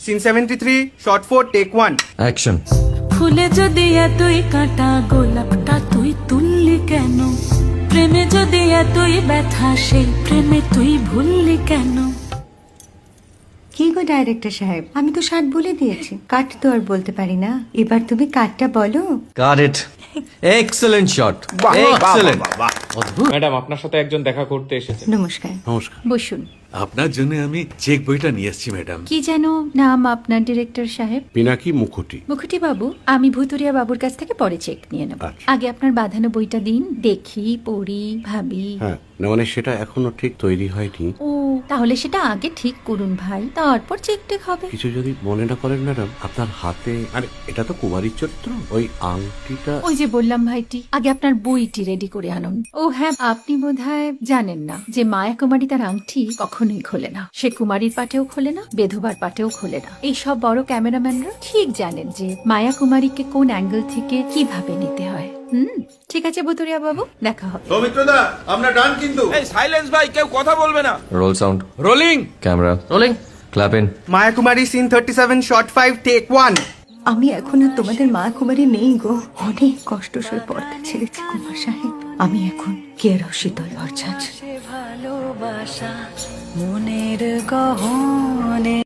Scene 73 short 4 take 1 action. ফুলে যদি এতই কাঁটা গোলাপটা তুই তুললি কেন? প্রেমে যদি এতই ব্যথা সেই প্রেমে তুই ভুললি কেন? কি গো ডাইরেক্টর সাহেব, আমি তো 60 বলে দিয়েছি, কাট তো আর বলতে পারি না, এবার তুমি কাটটা বলো। Got it. Excellent shot, excellent. Madam, আপনার সাথে একজন দেখা করতে এসেছে। নমস্কার। নমস্কার। বসুন। আপনার জন্য আমি চেক বইটা নিয়ে এসেছি ম্যাডাম। কি যেন নাম আপনার ডিরেক্টর সাহেব? পিনাকি মুখোটি। মুখুটি বাবু, আমি ভুতুরিয়া বাবুর কাছ থেকে পরে চেক নিয়ে নেব। আচ্ছা। আগে আপনার বাঁধানো বইটা দিন, দেখি, পড়ি, ভাবি। হ্যাঁ, না মানে সেটা এখনো ঠিক তৈরি হয়নি। ও, তাহলে সেটা আগে ঠিক করুন ভাই, তারপর চেক টেক হবে। কিছু যদি মনে না করেন ম্যাডাম, আপনার হাতে, আরে এটা তো কুমারীর চরিত্র, ওই আংটিটা। ওই যে বললাম ভাইটি, আগে আপনার বইটি রেডি করে আনুন। ও হ্যাঁ, আপনি বোধহয় জানেন না যে মায়া কুমারী তার আংটি কখনোই খোলে না। সে কুমারীর পাটেও খোলে না, বেধবার পাটেও খোলে না। এই সব বড় ক্যামেরাম্যানরা ঠিক জানেন যে মায়া কুমারীকে কোন অ্যাঙ্গেল থেকে কিভাবে নিতে হয়। ঠিক আছে বুতুরিয়া বাবু, দেখা হবে। সৌমিত্রদা, আমরা ডান কিন্তু। সাইলেন্স ভাই, কেউ কথা বলবে না। Roll sound, rolling. Camera rolling, clap in. Maya Kumari scene 37 shot 5 take 1 আমি এখন আর তোমাদের মা কুমারী নেই গো, অনেক কষ্ট সয়ে পর্দা ছেড়েছি কুমার সাহেব। আমি এখন কেরও শীতল ভরছাছ। ভালোবাসা মনের গহনে